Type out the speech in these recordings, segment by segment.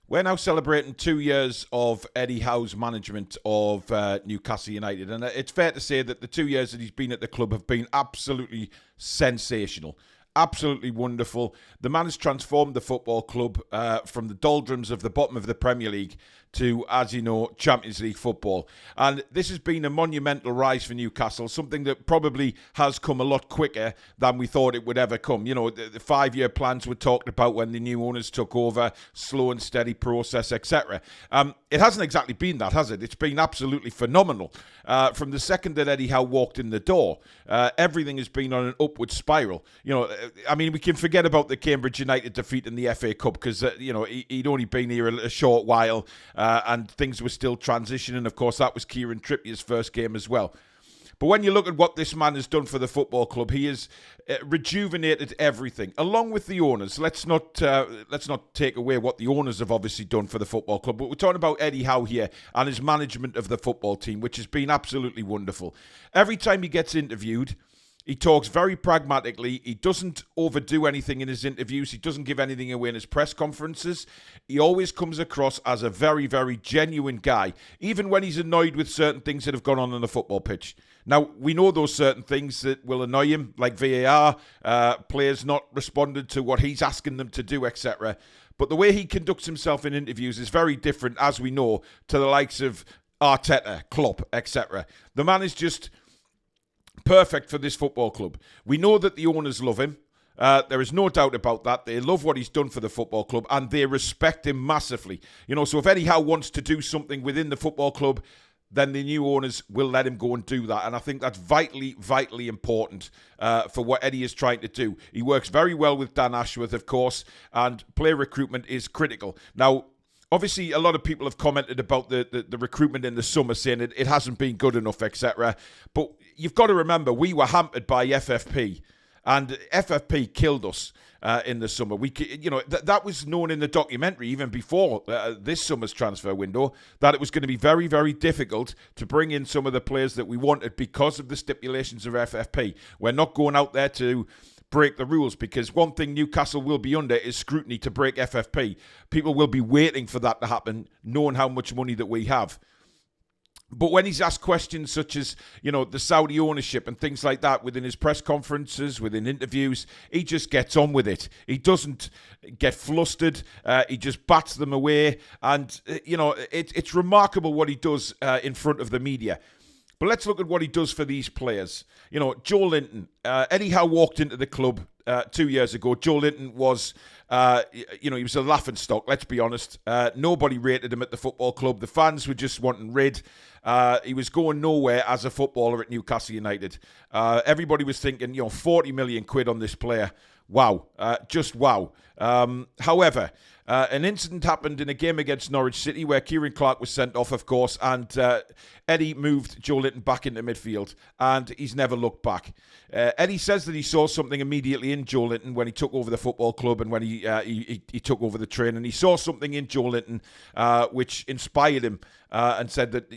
We're now celebrating 2 years of Eddie Howe's management of Newcastle United. And it's fair to say that the 2 years that he's been at the club have been absolutely sensational. Absolutely wonderful. The man has transformed the football club from the doldrums of the bottom of the Premier League to, as you know, Champions League football. And this has been a monumental rise for Newcastle, something that probably has come a lot quicker than we thought it would ever come. You know, the 5-year plans were talked about when the new owners took over, slow and steady process, etc. It hasn't exactly been that, has it? It's been absolutely phenomenal. From the second that Eddie Howe walked in the door, everything has been on an upward spiral. You know, I mean, we can forget about the Cambridge United defeat in the FA Cup because, you know, he'd only been here a short while and things were still transitioning. Of course, that was Kieran Trippier's first game as well. But when you look at what this man has done for the football club, he has rejuvenated everything, along with the owners. Let's not take away what the owners have obviously done for the football club. But we're talking about Eddie Howe here and his management of the football team, which has been absolutely wonderful. Every time he gets interviewed, he talks very pragmatically. He doesn't overdo anything in his interviews. He doesn't give anything away in his press conferences. He always comes across as a very, very genuine guy, even when he's annoyed with certain things that have gone on the football pitch. Now, we know those certain things that will annoy him, like VAR, players not responding to what he's asking them to do, etc. But the way he conducts himself in interviews is very different, as we know, to the likes of Arteta, Klopp, etc. The man is just perfect for this football club. We know that the owners love him. There is no doubt about that. They love what he's done for the football club and they respect him massively. You know, so if Eddie Howe wants to do something within the football club, then the new owners will let him go and do that. And I think that's vitally, vitally important for what Eddie is trying to do. He works very well with Dan Ashworth, of course, and player recruitment is critical. Now, obviously, a lot of people have commented about the recruitment in the summer, saying it hasn't been good enough, etc. But you've got to remember, we were hampered by FFP, and FFP killed us in the summer. That was known in the documentary even before this summer's transfer window, that it was going to be very, very difficult to bring in some of the players that we wanted because of the stipulations of FFP. We're not going out there to break the rules, because one thing Newcastle will be under is scrutiny to break FFP. People will be waiting for that to happen, knowing how much money that we have. But when he's asked questions such as, you know, the Saudi ownership and things like that within his press conferences, within interviews, he just gets on with it. He doesn't get flustered. He just bats them away. And, you know, it's remarkable what he does in front of the media. But let's look at what he does for these players. You know, Joe Linton. Eddie Howe walked into the club 2 years ago. Joe Linton was, he was a laughingstock, let's be honest. Nobody rated him at the football club. The fans were just wanting rid. He was going nowhere as a footballer at Newcastle United. Everybody was thinking, 40 million quid on this player. Wow. Just wow. However, an incident happened in a game against Norwich City where Kieran Clark was sent off, of course, and Eddie moved Joe Linton back into midfield, and he's never looked back. Eddie says that he saw something immediately in Joe Linton when he took over the football club and when he took over the training. He saw something in Joe Linton which inspired him and said that,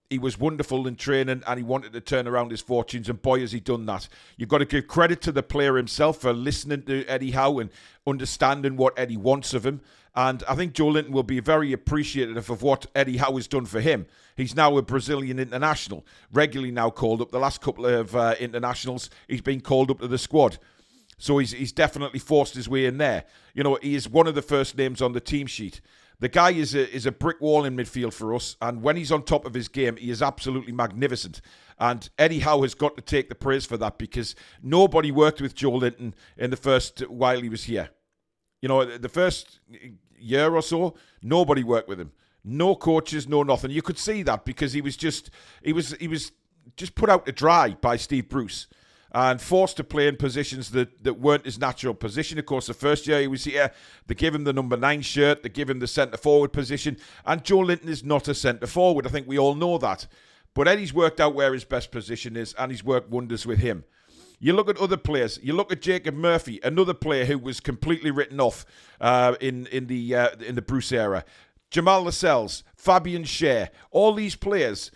he was wonderful in training and he wanted to turn around his fortunes, and boy, has he done that. You've got to give credit to the player himself for listening to Eddie Howe and understanding what Eddie wants of him. And I think Joe Linton will be very appreciative of what Eddie Howe has done for him. He's now a Brazilian international, regularly now called up. The last couple of internationals, he's been called up to the squad. So he's definitely forced his way in there. He is one of the first names on the team sheet. The guy is a brick wall in midfield for us, and when he's on top of his game, he is absolutely magnificent. And Eddie Howe has got to take the praise for that, because nobody worked with Joe Linton in the first while he was here. The first year or so, nobody worked with him. No coaches, no nothing. You could see that because he was just put out to dry by Steve Bruce and forced to play in positions that weren't his natural position. Of course, the first year he was here, they gave him the number 9 shirt, they gave him the centre-forward position, and Joe Linton is not a centre-forward. I think we all know that. But Eddie's worked out where his best position is, and he's worked wonders with him. You look at other players. You look at Jacob Murphy, another player who was completely written off in the Bruce era. Jamal Lascelles, Fabian Schär, all these players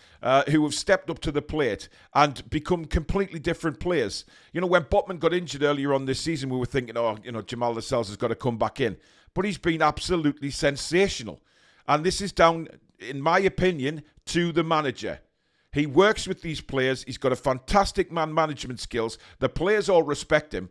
who have stepped up to the plate and become completely different players. When Botman got injured earlier on this season, we were thinking, Jamal Lascelles has got to come back in. but he's been absolutely sensational. And this is down, in my opinion, to the manager. He works with these players. He's got a fantastic man management skills. The players all respect him.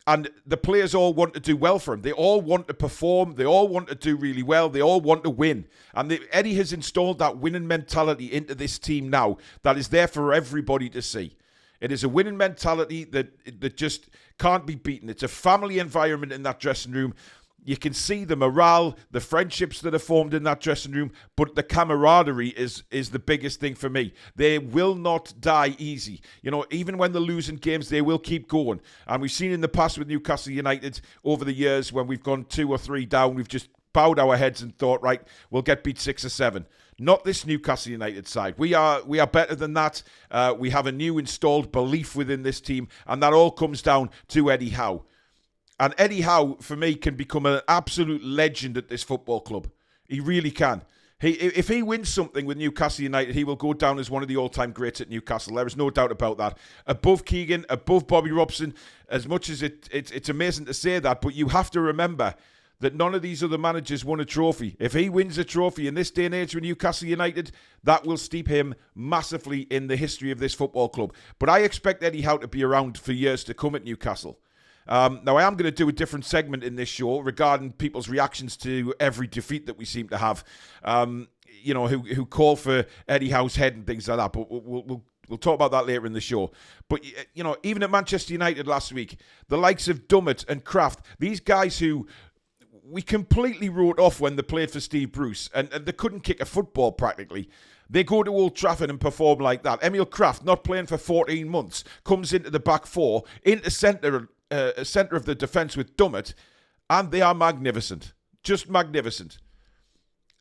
And the players all want to do well for him. They all want to perform. They all want to do really well. They all want to win. And Eddie has installed that winning mentality into this team now that is there for everybody to see. It is a winning mentality that just can't be beaten. It's a family environment in that dressing room. You can see the morale, the friendships that are formed in that dressing room, but the camaraderie is the biggest thing for me. They will not die easy. You know, even when they're losing games, they will keep going. And we've seen in the past with Newcastle United over the years when we've gone 2 or 3 down, we've just bowed our heads and thought, right, we'll get beat 6 or 7. Not this Newcastle United side. We are better than that. We have a new installed belief within this team, and that all comes down to Eddie Howe. And Eddie Howe, for me, can become an absolute legend at this football club. He really can. If he wins something with Newcastle United, he will go down as one of the all-time greats at Newcastle. There is no doubt about that. Above Keegan, above Bobby Robson, as much as it's amazing to say that, but you have to remember that none of these other managers won a trophy. If he wins a trophy in this day and age with Newcastle United, that will steep him massively in the history of this football club. But I expect Eddie Howe to be around for years to come at Newcastle. Now, I am going to do a different segment in this show regarding people's reactions to every defeat that we seem to have, who call for Eddie Howe's head and things like that. But we'll talk about that later in the show. But, you know, even at Manchester United last week, the likes of Dummett and Kraft, these guys who we completely wrote off when they played for Steve Bruce, and they couldn't kick a football practically. They go to Old Trafford and perform like that. Emil Kraft, not playing for 14 months, comes into the back four, into centre of the defence with Dummett, and they are magnificent. Just magnificent.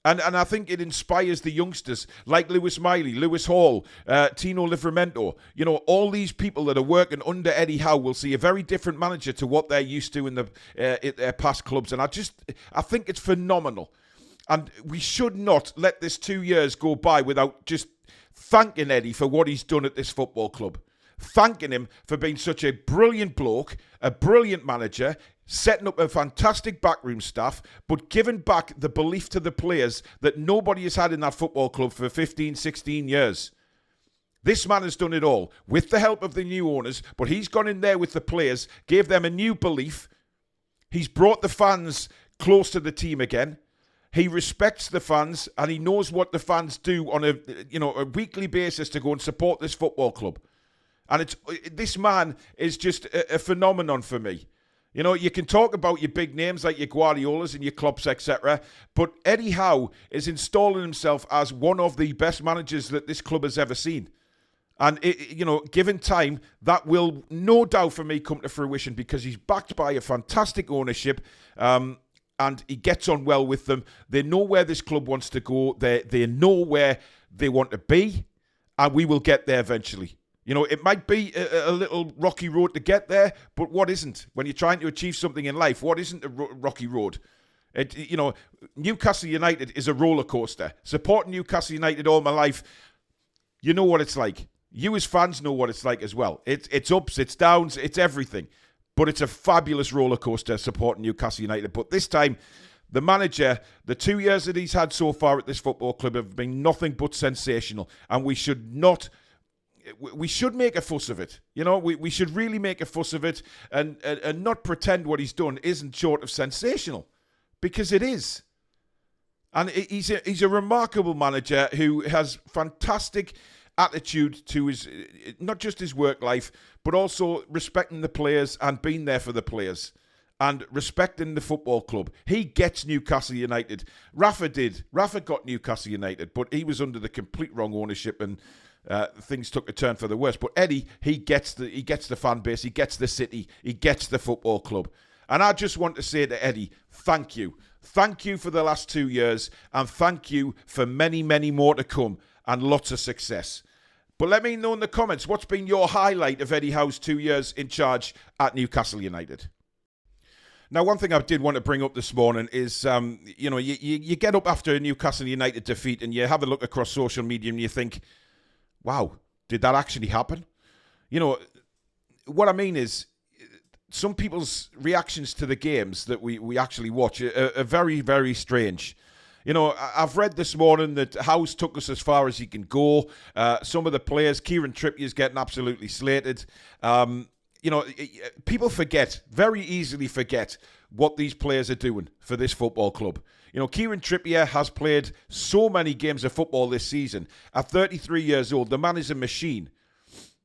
And I think it inspires the youngsters like Lewis Miley, Lewis Hall, Tino Livramento. You know, all these people that are working under Eddie Howe will see a very different manager to what they're used to in their past clubs. And I think it's phenomenal. And we should not let this 2 years go by without just thanking Eddie for what he's done at this football club. Thanking him for being such a brilliant bloke, a brilliant manager, setting up a fantastic backroom staff, but giving back the belief to the players that nobody has had in that football club for 15, 16 years. This man has done it all with the help of the new owners, but he's gone in there with the players, gave them a new belief. He's brought the fans close to the team again. He respects the fans, and he knows what the fans do on a weekly basis to go and support this football club. And this man is just a phenomenon for me. You know, you can talk about your big names like your Guardiolas and your Klopps, etc. But Eddie Howe is installing himself as one of the best managers that this club has ever seen. And, given time, that will no doubt for me come to fruition because he's backed by a fantastic ownership and he gets on well with them. They know where this club wants to go. They know where they want to be, and we will get there eventually. You know, it might be a little rocky road to get there, but what isn't? When you're trying to achieve something in life, what isn't a rocky road? Newcastle United is a roller coaster. Supporting Newcastle United all my life, you know what it's like. You as fans know what it's like as well. It's ups, it's downs, it's everything. But it's a fabulous roller coaster supporting Newcastle United. But this time, the manager, the 2 years that he's had so far at this football club have been nothing but sensational. And we should make a fuss of it. You know, we should really make a fuss of it and not pretend what he's done isn't short of sensational, because it is. And he's a remarkable manager who has fantastic attitude to his, not just his work life, but also respecting the players and being there for the players and respecting the football club. He gets Newcastle United. Rafa got Newcastle United, but he was under the complete wrong ownership and things took a turn for the worse. But Eddie, he gets the fan base, he gets the city, he gets the football club. And I just want to say to Eddie, thank you. Thank you for the last 2 years, and thank you for many, many more to come, and lots of success. But let me know in the comments, what's been your highlight of Eddie Howe's 2 years in charge at Newcastle United? Now, one thing I did want to bring up this morning is, you get up after a Newcastle United defeat and you have a look across social media and you think, wow, did that actually happen? You know, what I mean is, some people's reactions to the games that we actually watch are very, very strange. You know, I've read this morning that Howe's took us as far as he can go. Some of the players, Kieran Trippier's getting absolutely slated. You know, people very easily forget what these players are doing for this football club. You know, Kieran Trippier has played so many games of football this season. At 33 years old, the man is a machine.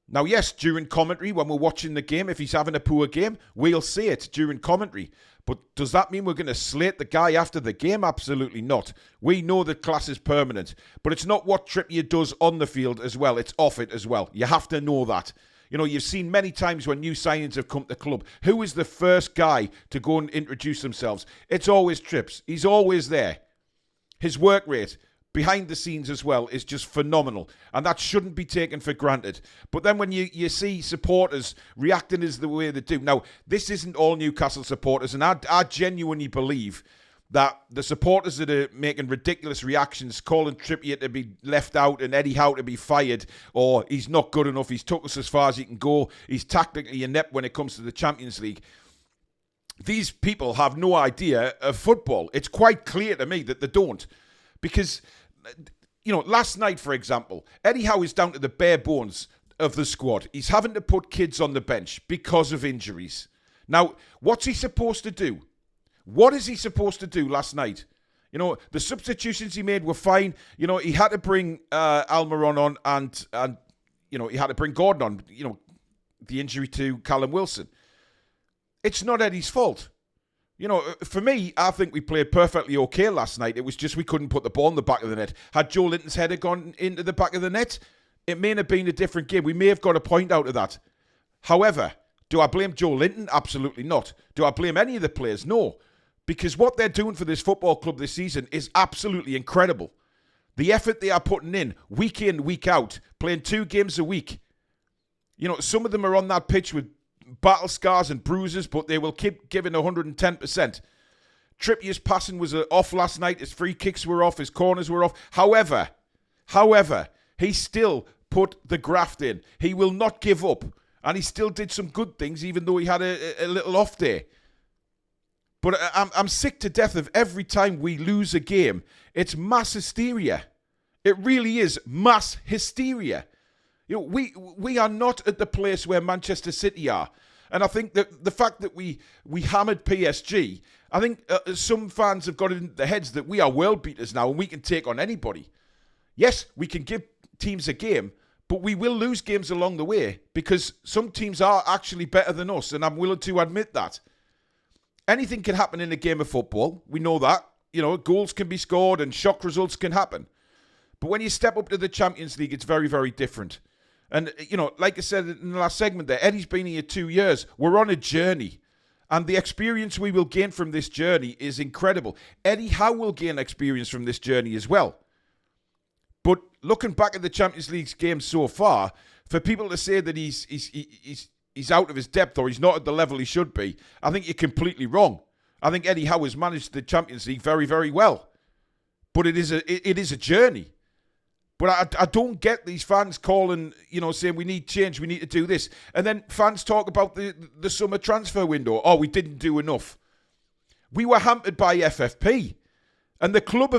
Now, yes, during commentary, when we're watching the game, if he's having a poor game, we'll say it during commentary. But does that mean we're going to slate the guy after the game? Absolutely not. We know that class is permanent. But it's not what Trippier does on the field as well. It's off it as well. You have to know that. You know, you've seen many times when new signings have come to the club, who is the first guy to go and introduce themselves? It's always Trips. He's always there. His work rate behind the scenes as well is just phenomenal, and that shouldn't be taken for granted. But then when you see supporters reacting as the way they do, now this isn't all Newcastle supporters, and I genuinely believe that the supporters that are making ridiculous reactions, calling Trippier to be left out and Eddie Howe to be fired, or he's not good enough, he's took us as far as he can go, he's tactically inept when it comes to the Champions League. These people have no idea of football. It's quite clear to me that they don't. Because, you know, last night, for example, Eddie Howe is down to the bare bones of the squad. He's having to put kids on the bench because of injuries. Now, what's he supposed to do? What is he supposed to do last night? You know, the substitutions he made were fine. You know, he had to bring Almiron on and, you know, he had to bring Gordon on, you know, the injury to Callum Wilson. It's not Eddie's fault. You know, for me, I think we played perfectly okay last night. It was just we couldn't put the ball in the back of the net. Had Joe Linton's header gone into the back of the net, it may have been a different game. We may have got a point out of that. However, do I blame Joe Linton? Absolutely not. Do I blame any of the players? No. Because what they're doing for this football club this season is absolutely incredible. The effort they are putting in, week out, playing 2 games a week. You know, some of them are on that pitch with battle scars and bruises, but they will keep giving 110%. Trippier's passing was off last night. His free kicks were off. His corners were off. However, he still put the graft in. He will not give up. And he still did some good things, even though he had a little off day. But I'm sick to death of every time we lose a game, it's mass hysteria. It really is mass hysteria. You know, we are not at the place where Manchester City are. And I think that the fact that we hammered PSG, I think some fans have got it in their heads that we are world beaters now and we can take on anybody. Yes, we can give teams a game, but we will lose games along the way because some teams are actually better than us, and I'm willing to admit that. Anything can happen in a game of football. We know that. You know, goals can be scored and shock results can happen. But when you step up to the Champions League, it's very, very different. And, you know, like I said in the last segment there, Eddie's been here 2 years. We're on a journey. And the experience we will gain from this journey is incredible. Eddie Howe will gain experience from this journey as well. But looking back at the Champions League's game so far, for people to say that he's out of his depth or he's not at the level he should be, I think you're completely wrong. I think Eddie Howe has managed the Champions League very, very well. But it is a journey. But I don't get these fans calling, you know, saying we need change, we need to do this. And then fans talk about the summer transfer window. Oh, we didn't do enough. We were hampered by FFP. And the club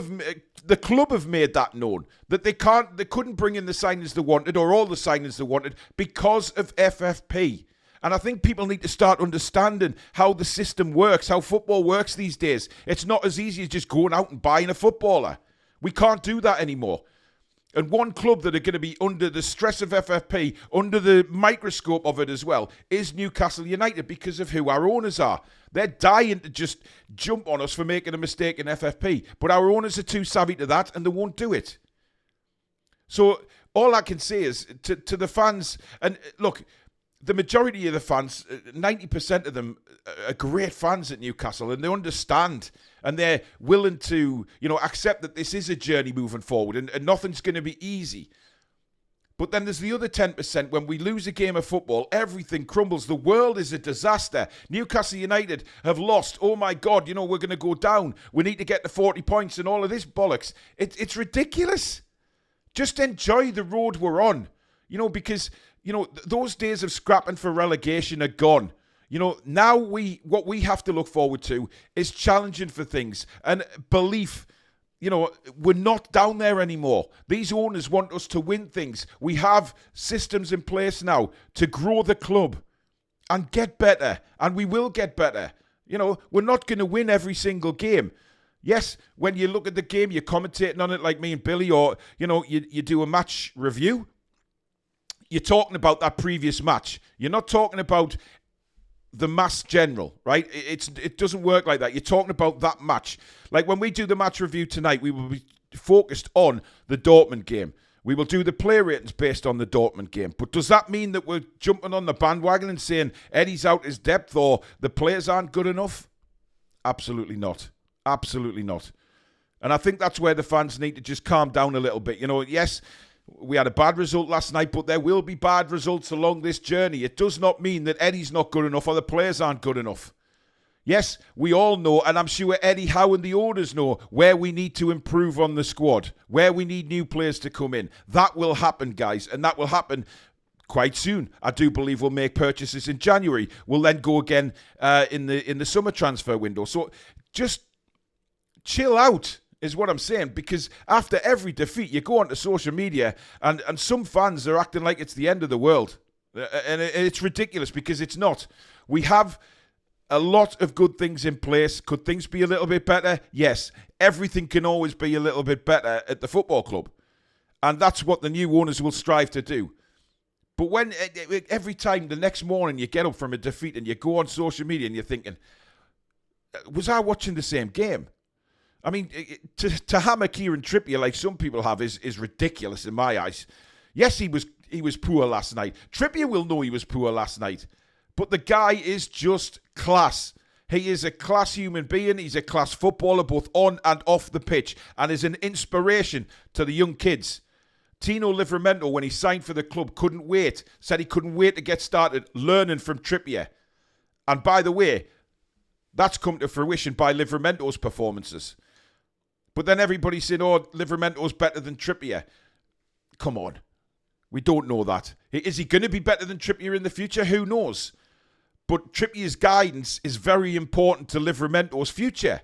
have made that known, that they couldn't bring in the signings they wanted or all the signings they wanted because of FFP. And I think people need to start understanding how the system works, how football works these days. It's not as easy as just going out and buying a footballer. We can't do that anymore. And one club that are going to be under the stress of FFP, under the microscope of it as well, is Newcastle United because of who our owners are. They're dying to just jump on us for making a mistake in FFP. But our owners are too savvy to that and they won't do it. So all I can say is to the fans, and look, the majority of the fans, 90% of them are great fans at Newcastle and they understand and they're willing to, you know, accept that this is a journey moving forward and nothing's going to be easy. But then there's the other 10%. When we lose a game of football, everything crumbles. The world is a disaster. Newcastle United have lost. Oh my God, you know, we're going to go down. We need to get to 40 points and all of this bollocks. It's ridiculous. Just enjoy the road we're on, you know, because, you know, those days of scrapping for relegation are gone. You know, now what we have to look forward to is challenging for things and belief. You know, we're not down there anymore. These owners want us to win things. We have systems in place now to grow the club and get better, and we will get better. You know, we're not going to win every single game. Yes, when you look at the game, you're commentating on it like me and Billy, or, you know, you do a match review. You're talking about that previous match. You're not talking about the mass general, right? It doesn't work like that. You're talking about that match. Like when we do the match review tonight, we will be focused on the Dortmund game. We will do the play ratings based on the Dortmund game. But does that mean that we're jumping on the bandwagon and saying Eddie's out his depth or the players aren't good enough? Absolutely not. Absolutely not. And I think that's where the fans need to just calm down a little bit. You know, yes, we had a bad result last night, but there will be bad results along this journey. It does not mean that Eddie's not good enough or the players aren't good enough. Yes, we all know, and I'm sure Eddie Howe and the owners know, where we need to improve on the squad, where we need new players to come in. That will happen, guys, and that will happen quite soon. I do believe we'll make purchases in January. We'll then go again in the summer transfer window. So just chill out is what I'm saying, because after every defeat, you go onto social media and some fans are acting like it's the end of the world. And it's ridiculous, because it's not. We have a lot of good things in place. Could things be a little bit better? Yes. Everything can always be a little bit better at the football club. And that's what the new owners will strive to do. But when every time the next morning you get up from a defeat and you go on social media and you're thinking, was I watching the same game? I mean, to hammer Kieran Trippier like some people have is ridiculous in my eyes. Yes, he was poor last night. Trippier will know he was poor last night. But the guy is just class. He is a class human being. He's a class footballer, both on and off the pitch, and is an inspiration to the young kids. Tino Livramento, when he signed for the club, said he couldn't wait to get started learning from Trippier. And by the way, that's come to fruition by Livramento's performances. But then everybody's saying, oh, Livramento's better than Trippier. Come on. We don't know that. Is he going to be better than Trippier in the future? Who knows? But Trippier's guidance is very important to Livramento's future.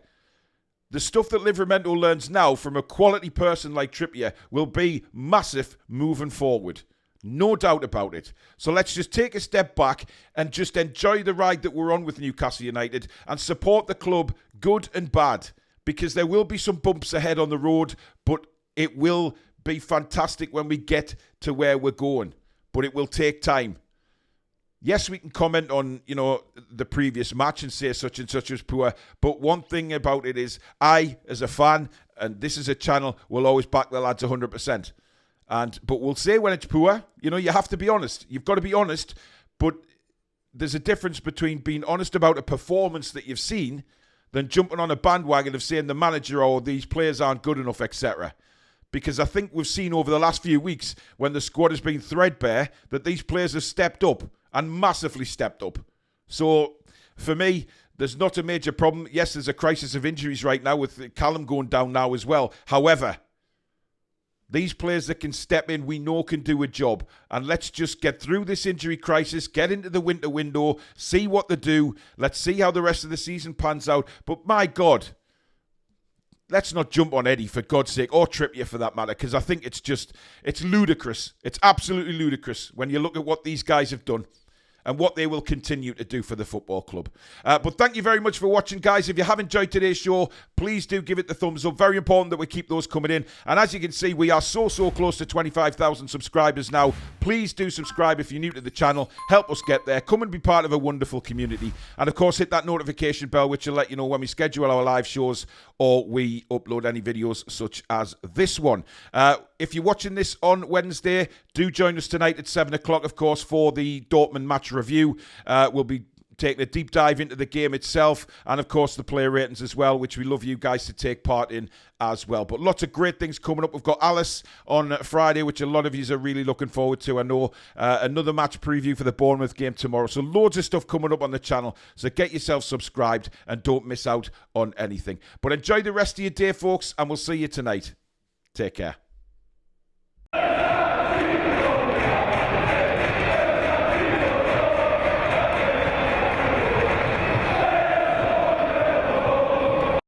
The stuff that Livramento learns now from a quality person like Trippier will be massive moving forward. No doubt about it. So let's just take a step back and just enjoy the ride that we're on with Newcastle United and support the club, good and bad, because there will be some bumps ahead on the road, but it will be fantastic when we get to where we're going. But it will take time. Yes, we can comment on, you know, the previous match and say such and such was poor, but one thing about it is I, as a fan, and this is a channel, will always back the lads 100%. But we'll say when it's poor. You know, you have to be honest. You've got to be honest, but there's a difference between being honest about a performance that you've seen than jumping on a bandwagon of saying the manager or these players aren't good enough, etc. Because I think we've seen over the last few weeks, when the squad has been threadbare, that these players have stepped up and massively stepped up. So for me, there's not a major problem. Yes, there's a crisis of injuries right now with Callum going down now as well. However, these players that can step in, we know can do a job. And let's just get through this injury crisis, get into the winter window, see what they do. Let's see how the rest of the season pans out. But my God, let's not jump on Eddie, for God's sake, or Trippier for that matter, because I think it's ludicrous. It's absolutely ludicrous when you look at what these guys have done and what they will continue to do for the football club. But thank you very much for watching, guys. If you have enjoyed today's show, please do give it the thumbs up. Very important that we keep those coming in. And as you can see, we are so close to 25,000 subscribers now. Please do subscribe if you're new to the channel. Help us get there. Come and be part of a wonderful community. And of course, hit that notification bell, which will let you know when we schedule our live shows or we upload any videos such as this one. If you're watching this on Wednesday, do join us tonight at 7 o'clock, of course, for the Dortmund match review. We'll be taking a deep dive into the game itself and, of course, the player ratings as well, which we love you guys to take part in as well. But lots of great things coming up. We've got Alice on Friday, which a lot of you are really looking forward to. I know another match preview for the Bournemouth game tomorrow. So loads of stuff coming up on the channel. So get yourself subscribed and don't miss out on anything. But enjoy the rest of your day, folks, and we'll see you tonight. Take care.